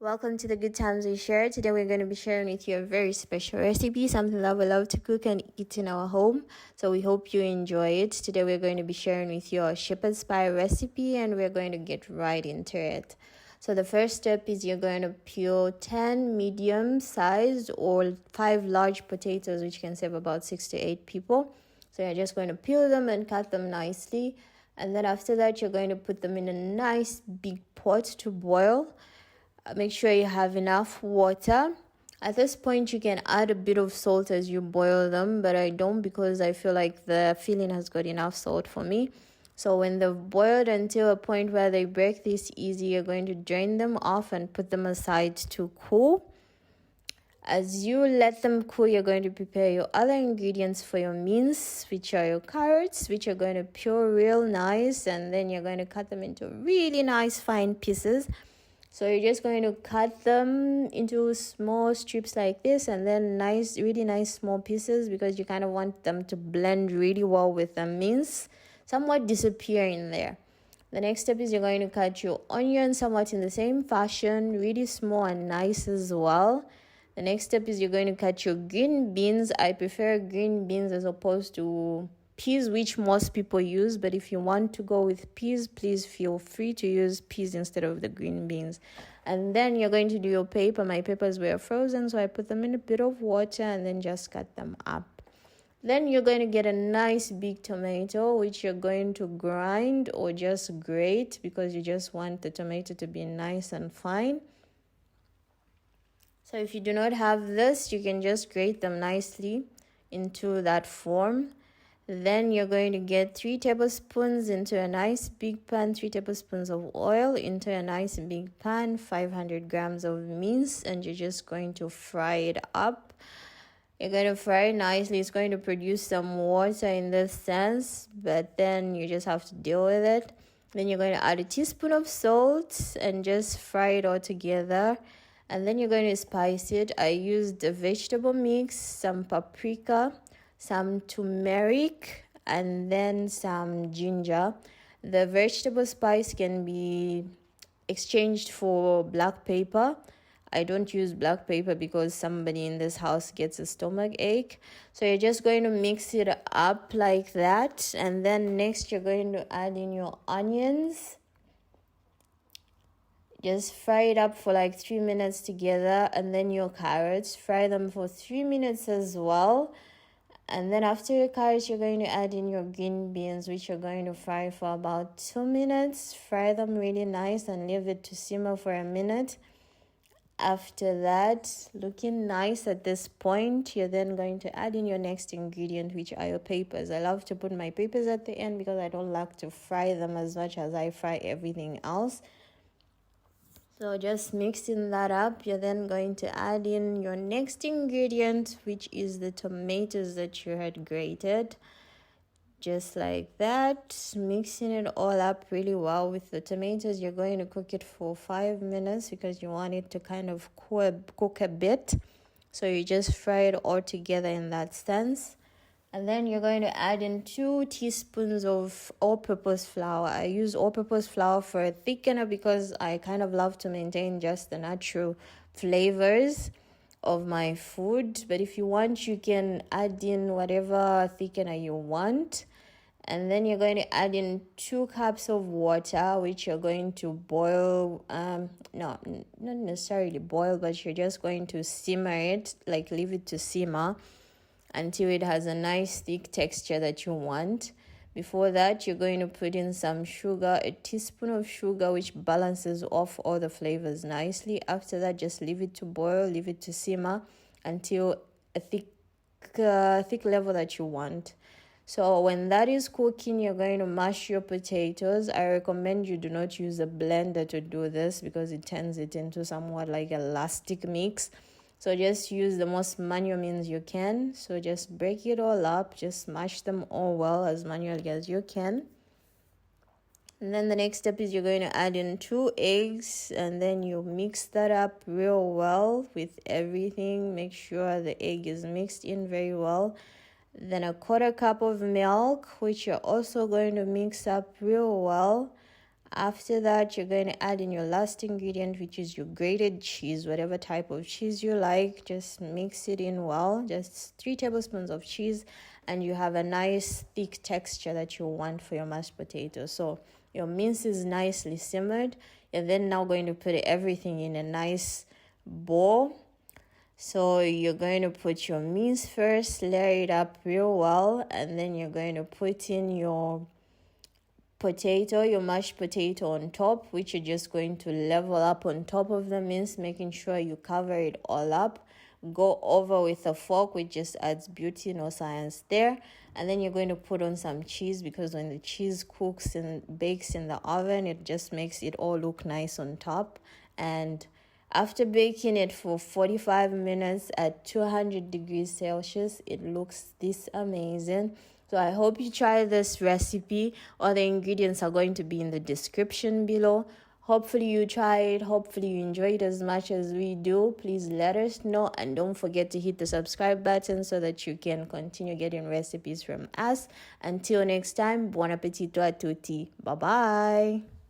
Welcome to the Good Times We Share. Today we're going to be sharing with you a very special recipe, something that we love to cook and eat in our home. So we hope you enjoy it. Today we're going to be sharing with you a shepherd's pie recipe and we're going to get right into it. So the first step is you're going to peel 10 medium-sized or 5 large potatoes, which can serve about 6 to 8 people. So you're just going to peel them and cut them nicely. And then after that, you're going to put them in a nice big pot to boil. Make sure you have enough water. At this point, you can add a bit of salt as you boil them, but I don't because I feel like the filling has got enough salt for me. So when they've boiled until a point where they break this easy, you're going to drain them off and put them aside to cool. As you let them cool, you're going to prepare your other ingredients for your mince, which are your carrots, which you're going to peel real nice, and then you're going to cut them into really nice fine pieces. So you're just going to cut them into small strips like this, and then really nice small pieces, because you kind of want them to blend really well with the mince, somewhat disappear in there. The next step is you're going to cut your onion somewhat in the same fashion, really small and nice as well. The next step is you're going to cut your green beans. I prefer green beans as opposed to peas, which most people use, but if you want to go with peas, please feel free to use peas instead of the green beans. And then you're going to do your paper. My papers were frozen, so I put them in a bit of water and then just cut them up. Then you're going to get a nice big tomato, which you're going to grind or just grate, because you just want the tomato to be nice and fine. So if you do not have this, you can just grate them nicely into that form. Then you're going to get 3 tablespoons into a nice big pan, 3 tablespoons of oil into a nice big pan, 500 grams of mince, and you're just going to fry it up. You're going to fry it nicely. It's going to produce some water in this sense, but then you just have to deal with it. Then you're going to add a teaspoon of salt and just fry it all together. And then you're going to spice it. I used a vegetable mix, some paprika, some turmeric, and then some ginger. The vegetable spice can be exchanged for black pepper. I don't use black pepper because somebody in this house gets a stomach ache. So you're just going to mix it up like that. And then next you're going to add in your onions. Just fry it up for like 3 minutes together, and then your carrots, fry them for 3 minutes as well. And then after your carrots, you're going to add in your green beans, which you're going to fry for about 2 minutes. Fry them really nice and leave it to simmer for a minute. After that, looking nice at this point, you're then going to add in your next ingredient, which are your peppers. I love to put my peppers at the end because I don't like to fry them as much as I fry everything else. So just mixing that up, you're then going to add in your next ingredient, which is the tomatoes that you had grated. Just like that, mixing it all up really well with the tomatoes. You're going to cook it for 5 minutes because you want it to kind of cook a bit. So you just fry it all together in that sense. And then you're going to add in 2 teaspoons of all-purpose flour. I use all-purpose flour for a thickener because I kind of love to maintain just the natural flavors of my food. But if you want, you can add in whatever thickener you want. And then you're going to add in 2 cups of water, which you're going to boil. Not necessarily boil, but you're just going to simmer it, like leave it to simmer until it has a nice thick texture that you want. Before that, you're going to put in some sugar, a teaspoon of sugar, which balances off all the flavors nicely. After that, just leave it to boil, leave it to simmer until a thick level that you want. So when that is cooking, you're going to mash your potatoes. I recommend you do not use a blender to do this because it turns it into somewhat like an elastic mix. So just use the most manual means you can. So just break it all up. Just smash them all well as manually as you can. And then the next step is you're going to add in 2 eggs. And then you mix that up real well with everything. Make sure the egg is mixed in very well. Then a 1/4 cup of milk, which you're also going to mix up real well. After that, you're going to add in your last ingredient, which is your grated cheese. Whatever type of cheese you like, just mix it in well. Just 3 tablespoons of cheese, and you have a nice thick texture that you want for your mashed potato. So your mince is nicely simmered. You're then now going to put everything in a nice bowl. So you're going to put your mince first, layer it up real well, and then you're going to put in your potato, your mashed potato on top, which you're just going to level up on top of the mince, making sure you cover it all up. Go over with a fork, which just adds beauty, no science there. And then you're going to put on some cheese, because when the cheese cooks and bakes in the oven, it just makes it all look nice on top. And after baking it for 45 minutes at 200 degrees Celsius, it looks this amazing. So I hope you try this recipe. All the ingredients are going to be in the description below. Hopefully you try it. Hopefully you enjoy it as much as we do. Please let us know, and don't forget to hit the subscribe button so that you can continue getting recipes from us. Until next time, buon appetito a tutti. Bye bye.